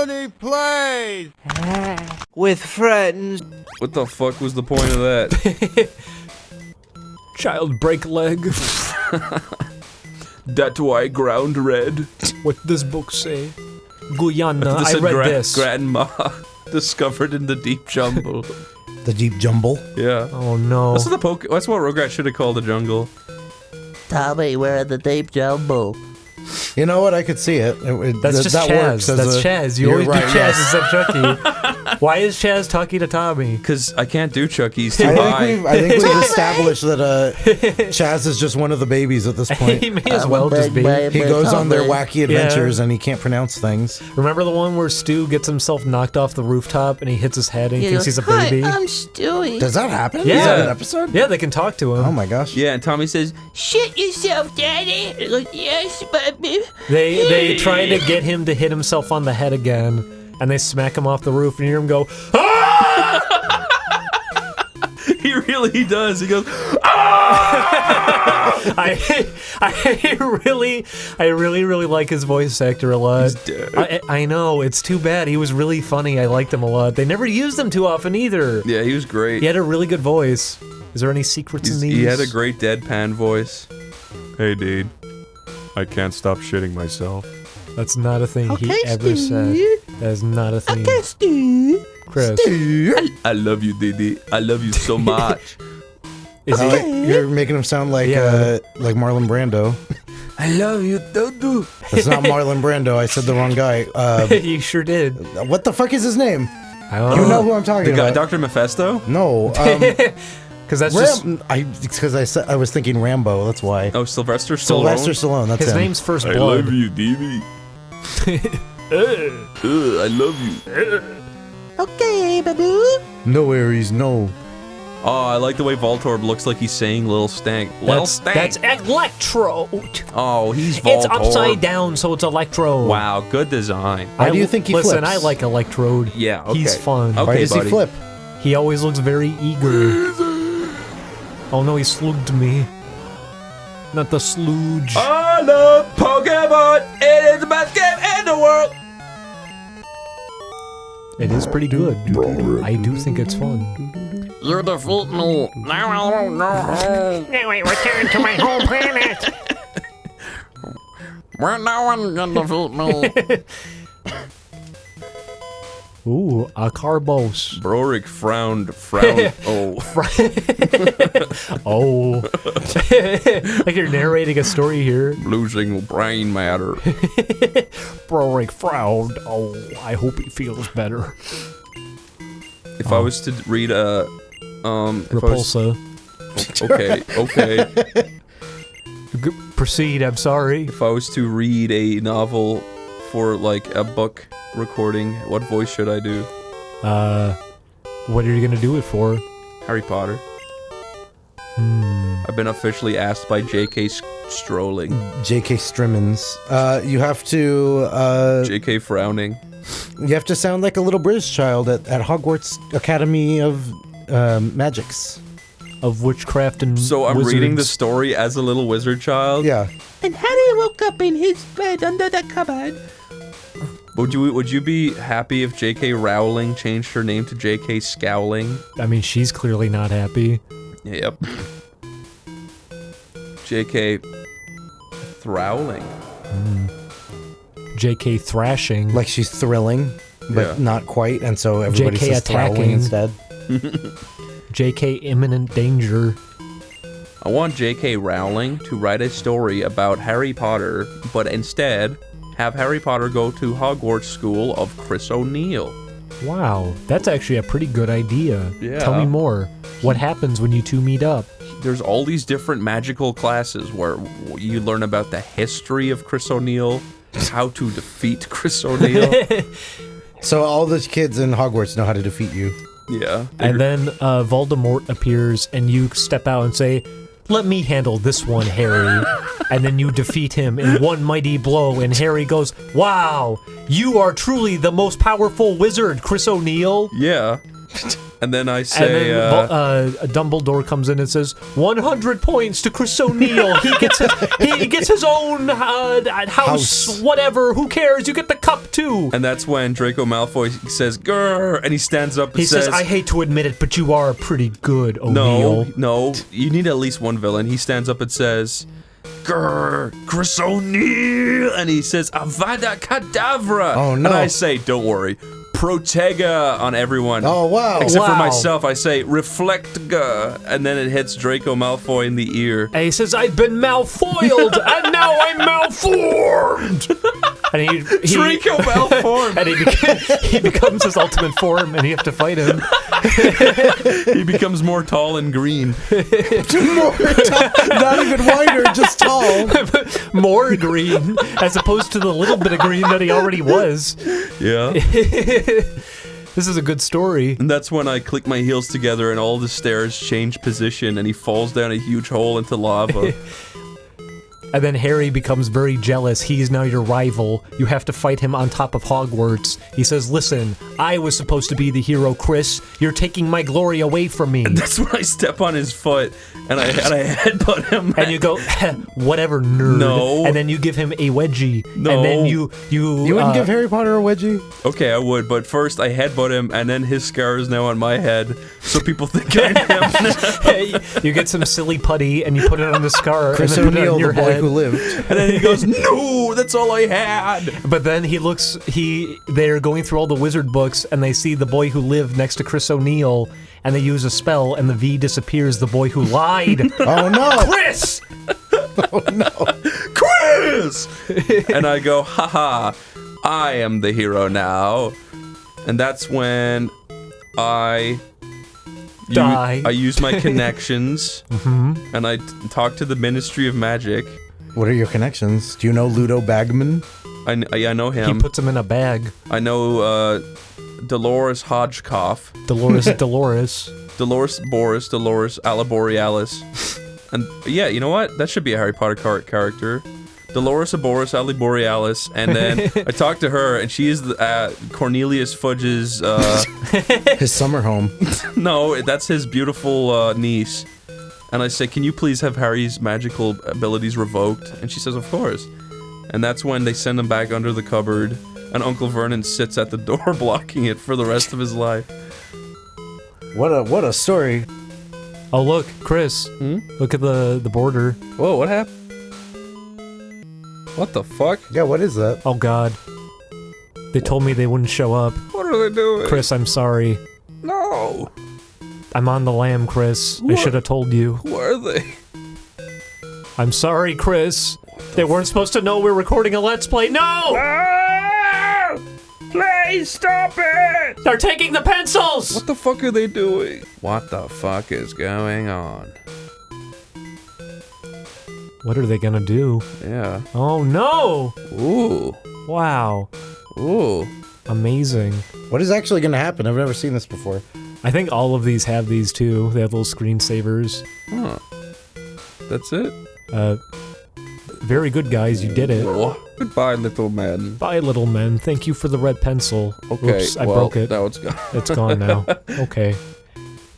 Oneyplays! With friends. What the fuck was the point of that? Child break leg. That's why ground red. What does book say? Guyana, I said read this. Grandma discovered in the deep jumble. The deep jumble? Yeah. Oh no. That's what that's what Rugrats should have called the jungle. Tommy, we're in the deep jumble. You know what? I could see it. That's just that Chaz. works as That's Chaz. You always do Chaz yes. instead of Chucky. Why is Chaz talking to Tommy? Because I can't do Chucky, he's too I high. think we've established that Chaz is just one of the babies at this point. He may as well just be. He goes on their wacky adventures and he can't pronounce things. Remember the one where Stu gets himself knocked off the rooftop and he hits his head and he thinks he's a baby? Hi, I'm Stewie. Does that happen? Yeah. Is that an episode? Yeah, they can talk to him. Oh my gosh. Yeah, and Tommy says, Shit yourself, Daddy. He goes, yes, baby. They try to get him to hit himself on the head again, and they smack him off the roof, and you hear him go, "Ah!" he really does. He goes, I really like his voice actor a lot. He's dead. I know, it's too bad. He was really funny. I liked him a lot. They never used him too often either. yeah, he was great. He had a really good voice. Is there any secrets in these? He had a great deadpan voice. Hey, dude. I can't stop shitting myself. That's not a thing he ever said. That is not a thing. Chris. I love you, Didi. I love you so much. Is he? You're making him sound like Marlon Brando. I love you, Dudu. It's not Marlon Brando. I said the wrong guy. You sure did. What the fuck is his name? I don't You know who I'm talking The guy, about? Dr. Mephisto? No. Because that's just I was thinking Rambo. That's why. Oh, Sylvester Stallone? Sylvester Stallone. That's his him. name's First I Blood. love you, Didi. I love you. Okay, babu. No Aries, no. Oh, I like the way Voltorb looks like he's saying Little Stank. Little Stank. That's Electrode. Oh, he's Voltorb. It's upside down, so it's Electrode. Wow, good design. Why do you think he Listen, flips? I like Electrode. Yeah, okay. He's fun. Okay, Why does buddy. he flip? He always looks very eager. Oh no, he slugged me. Not the slooge. I love Pokemon. It is the best game in the world. It is pretty good. I do think it's fun. You defeat me. Now I won't know home. Now I return to my home planet. Well, no one can defeat me. Ooh, a Carbos. Brorik frowned. Oh. Oh. Like you're narrating a story here. Losing brain matter. Brorik frowned. Oh, I hope he feels better. If I was to read a, Repulsa. Okay. Proceed, I'm sorry. If I was to read a novel for, like, a book recording, what voice should I do? What are you gonna do it for? Harry Potter. I've been officially asked by J.K. Strolling. J.K. Strimmons. You have to. J.K. Frowning. You have to sound like a little British child at Hogwarts Academy of Magics. Of witchcraft and So I'm wizards. reading the story as a little wizard child? Yeah. And Harry woke up in his bed under the cupboard. Would you be happy if J.K. Rowling changed her name to J.K. Scowling? I mean, she's clearly not happy. Yep. J.K. Throwling. J.K. thrashing. Like she's thrilling, but Yeah. not quite, and so everybody JK says attacking. throwling instead. J.K. imminent danger. I want J.K. Rowling to write a story about Harry Potter, but instead have Harry Potter go to Hogwarts School of Chris O'Neill. Wow, that's actually a pretty good idea. Yeah. Tell me more. What happens when you two meet up? There's all these different magical classes where you learn about the history of Chris O'Neill, how to defeat Chris O'Neill. So all those kids in Hogwarts know how to defeat you. Yeah. And then Voldemort appears and you step out and say, "Let me handle this one, Harry." And then you defeat him in one mighty blow and Harry goes, "Wow, you are truly the most powerful wizard, Chris O'Neill." Yeah. And then I And say, then Dumbledore comes in and says, 100 points to Chris O'Neill. He gets his own house, whatever. Who cares? You get the cup too. and that's when Draco Malfoy says, "Grr," and he stands up and He says, I hate to admit it, but you are pretty good, O'Neill. No, you need at least one villain. He stands up and says, "Grr, Chris O'Neill," and he says, "Avada Kedavra." Oh, no. And I say, "Don't worry, Protega" on everyone. Oh, wow. Except for Wow. myself, I say Reflectga, and then it hits Draco Malfoy in the ear. And he says, I've been malfoiled, and now I'm malformed. And he Draco Malformed. and he becomes his ultimate form, and you have to fight him. He becomes more tall and green. Not even wider, just tall. More green, as opposed to the little bit of green that he already was. Yeah. This is a good story. And that's when I click my heels together and all the stairs change position and he falls down a huge hole into lava. And then Harry becomes very jealous. He's now your rival. You have to fight him on top of Hogwarts. He says, listen, I was supposed to be the hero, Chris. You're taking my glory away from me. That's when I step on his foot and I headbutt him. And you go, whatever, nerd. No. And then you give him a wedgie. No. And then you You wouldn't give Harry Potter a wedgie? Okay, I would, but first I headbutt him and then his scar is now on my head, so people think I'm him. you get some silly putty and you put it on the scar. Chris and then put it O'Neill, on your the boy head. who lived. And then he goes, "No, that's all I had." But then they're going through all the wizard books and they see the boy who lived next to Chris O'Neill and they use a spell and the V disappears, the boy who lied. Oh, no. Chris! Chris! And I go, haha, I am the hero now. And that's when I Die. I use my connections and I talk to the Ministry of Magic. What are your connections? Do you know Ludo Bagman? I know He him. puts him in a bag. I know Dolores Hodgkoff, Dolores. Dolores Boris, Dolores Alaborealis. And yeah, you know what? That should be a Harry Potter character. Dolores Aboris Alaborealis. And then I talk to her and she is Cornelius Fudge's His summer home. no, that's his beautiful niece. And I say, can you please have Harry's magical abilities revoked? And she says, of course. And that's when they send him back under the cupboard, and Uncle Vernon sits at the door blocking it for the rest of his life. What a story. Oh, look, Chris. Look at the border. Whoa, what happened? What the fuck? Yeah, what is that? Oh, God. They told me they wouldn't show up. What are they doing? Chris, I'm sorry. No! I'm on the lam, Chris. I What? should have told you. Who are they? I'm sorry, Chris. They weren't supposed to know we're recording a Let's Play. No! Ah! Please stop it! They're taking the pencils! What the fuck are they doing? What the fuck is going on? What are they gonna do? Yeah. Oh, no! Ooh. Wow. Ooh. Amazing. What is actually going to happen? I've never seen this before. I think all of these have these too. They have little screensavers. Huh. That's it? Very good, guys. You did it. Whoa. Goodbye, little man. Bye, little men. Thank you for the red pencil. Okay, Oops, I well, broke it. now it's gone. It's gone now. Okay.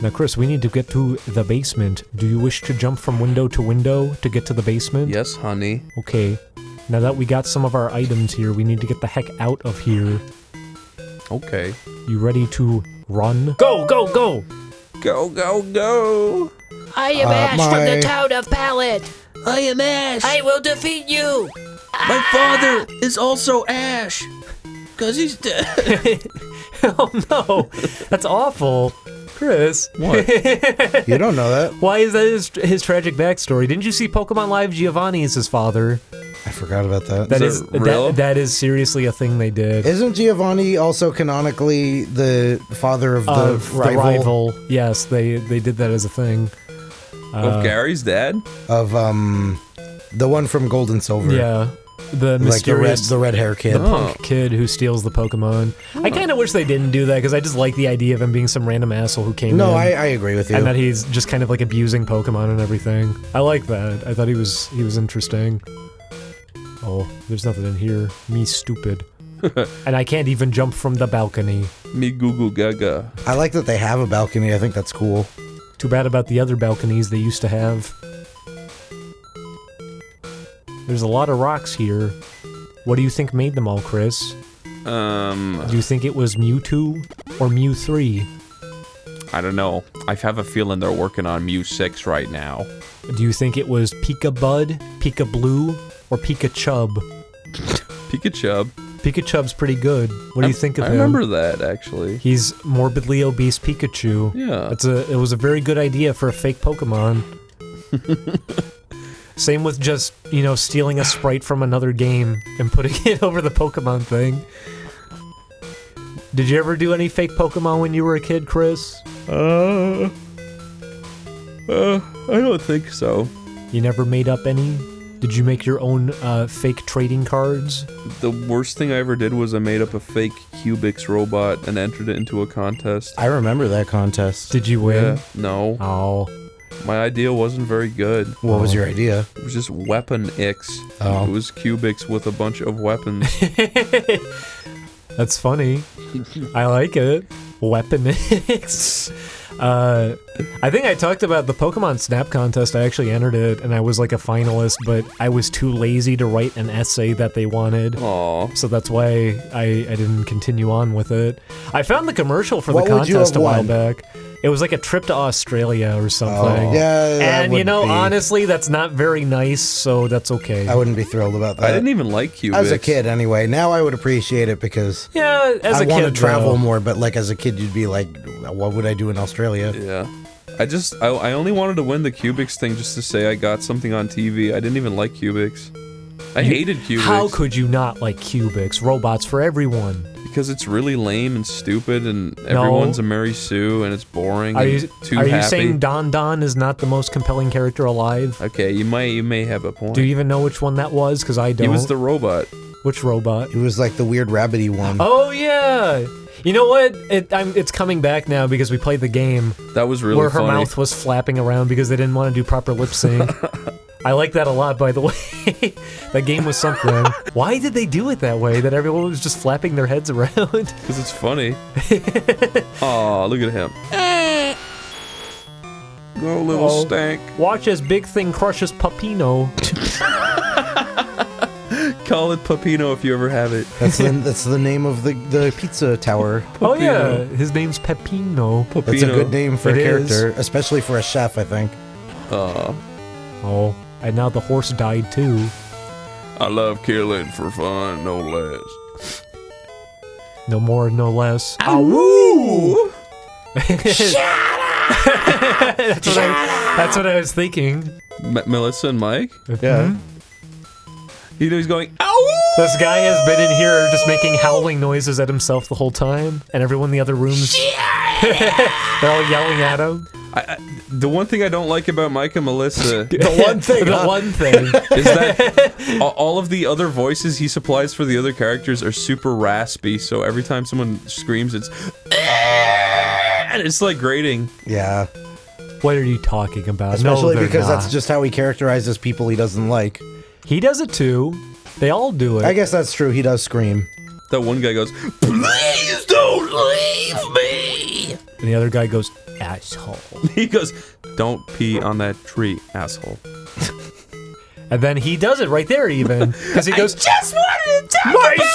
Now, Chris, we need to get to the basement. Do you wish to jump from window to window to get to the basement? Yes, honey. Okay. Now that we got some of our items here, we need to get the heck out of here. Okay. You ready to run? Go, go, go! Go, go, go! I am Ash from my- the town of Pallet. I am Ash. I will defeat you. My father is also Ash. Cause he's dead. Oh no! That's awful. Chris. What? You don't know that. Why is that his tragic backstory? Didn't you see Pokemon Live? Giovanni is his father. I forgot about that. That Is is it real? that is seriously a thing they did. Isn't Giovanni also canonically the father of the Of the rival rival. Yes, they did that as a thing. Of Gary's dad? of the one from Gold and Silver? Yeah. The Like mysterious the red hair kid. the punk kid who steals the Pokemon. I kind of wish they didn't do that because I just like the idea of him being some random asshole who came No, in. I agree with you. And that he's just kind of like abusing Pokemon and everything. I like that. I thought he was interesting. Oh, there's nothing in here. Me stupid. And I can't even jump from the balcony. Me goo goo gaga. I like that they have a balcony. I think that's cool. Too bad about the other balconies they used to have. There's a lot of rocks here. What do you think made them all, Chris? Do you think it was Mewtwo or Mew 3? I don't know. I have a feeling they're working on Mew 6 right now. Do you think it was Pika-Bud, Pika-Blue, or Pika-Chub? Pikachu. Pika-Chub's pretty good. What do you think of him? I remember that, actually. He's morbidly obese Pikachu. Yeah. It was a very good idea for a fake Pokemon. Same with just, stealing a sprite from another game and putting it over the Pokemon thing. Did you ever do any fake Pokemon when you were a kid, Chris? I don't think so. You never made up any? Did you make your own fake trading cards? The worst thing I ever did was I made up a fake Cubix robot and entered it into a contest. I remember that contest. Did you win? Yeah, no. Oh. My idea wasn't very good. What was your idea? It was just Weapon X. Oh. It was Cubix with a bunch of weapons. That's funny. I like it. Weapon X. I think I talked about the Pokemon Snap contest. I actually entered it, and I was like a finalist, but I was too lazy to write an essay that they wanted. Aw. So that's why I didn't continue on with it. I found the commercial for What the would you contest have a while won? back. It was like a trip to Australia or something. Yeah, that And would be- honestly, that's not very nice, so that's okay. I wouldn't be thrilled about that. I didn't even like Cubix. As a kid, anyway. Now I would appreciate it because Yeah, as I a want kid, to travel though. more. But like as a kid, you'd be like, "What would I do in Australia?" Yeah. I only wanted to win the Cubix thing just to say I got something on TV. I didn't even like Cubix. I hated Cubix. How could you not like Cubix? Robots for everyone. Because it's really lame and stupid, and everyone's a Mary Sue, and it's boring. Are and you too are happy. you saying Don Don is not the most compelling character alive? Okay, you may have a point. Do you even know which one that was? Because I don't. He was the robot. Which robot? It was like the weird rabbity one. Oh yeah. You know what? It's coming back now because we played the game That was really where her funny. mouth was flapping around because they didn't want to do proper lip sync. I like that a lot, by the way. That game was something. Why did they do it that way? That everyone was just flapping their heads around? Because it's funny. Aw, look at him. Go, little Oh. stank. Watch as Big Thing crushes Pupino. Call it Pupino if you ever have it. That's the name of the pizza tower. Oh yeah, his name's Pepino. Pupino. That's a good name for It a is. character, especially for a chef, I think. Oh, and now the horse died too. I love killing for fun, no less. No more, no less. Woo! That's what I was thinking. Melissa and Mike? Yeah. He's going, ow! This guy has been in here just making howling noises at himself the whole time, and everyone in the other rooms, they're all yelling at him. The one thing I don't like about Mike and Melissa The one thing. The huh? one thing. is that all of the other voices he supplies for the other characters are super raspy, so every time someone screams, it's and it's like grating. Yeah. What are you talking about? Especially no, they're because not. that's just how he characterizes people he doesn't like. He does it too. They all do it. I guess that's true. He does scream. That one guy goes, "Please don't leave me." And the other guy goes, asshole. He goes, "Don't pee on that tree, asshole." And then he does it right there even. Because he goes, Just wanted to talk My about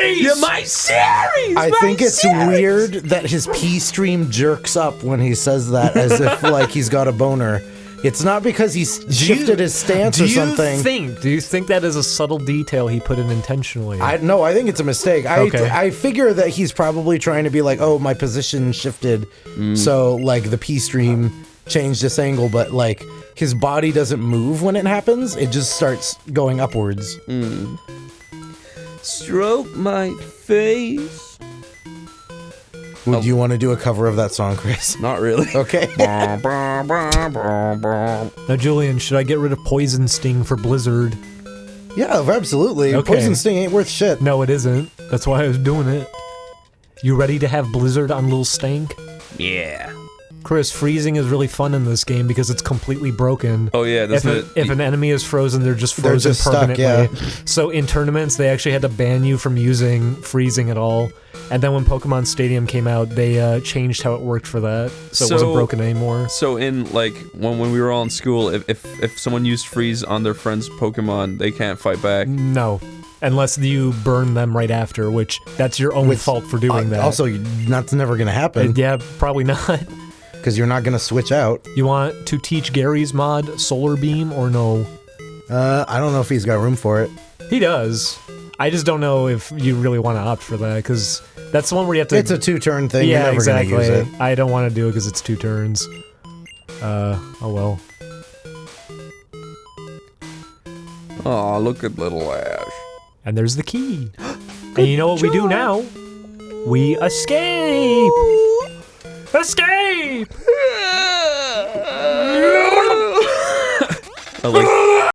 series! Yeah, my series! I my think it's series! weird that his pee stream jerks up when he says that, as if like he's got a boner. It's not because he's shifted his stance or something. Do you think that is a subtle detail he put in intentionally? I think it's a mistake. Okay. I figure that he's probably trying to be like, oh, my position shifted, so like the pee stream changed this angle, but like his body doesn't move when it happens. It just starts going upwards. Stroke my face. Would you want to do a cover of that song, Chris? Not really. Okay. Now, Julian, should I get rid of Poison Sting for Blizzard? Yeah, absolutely. Okay. Poison Sting ain't worth shit. No, it isn't. That's why I was doing it. You ready to have Blizzard on Lil Stank? Yeah. Chris, freezing is really fun in this game because it's completely broken. Oh yeah, If an enemy is frozen, they're just frozen just stuck, permanently. So in tournaments, they actually had to ban you from using freezing at all. And then when Pokemon Stadium came out, they changed how it worked for that, so it wasn't broken anymore. So in like when we were all in school, if someone used freeze on their friend's Pokemon, they can't fight back. No. Unless you burn them right after, which that's your own fault for doing that. Also, that's never going to happen. Yeah, probably not. Because you're not going to switch out. You want to teach Gary's mod Solar Beam or no? I don't know if he's got room for it. He does. I just don't know if you really want to opt for that, because that's the one where you have to... It's a 2-turn thing. Yeah, you're never exactly. going to use it. I don't want to do it because it's 2 turns. Oh well. Oh, look at little Ash. And there's the key. And you know what we do now? We escape! Escape! I like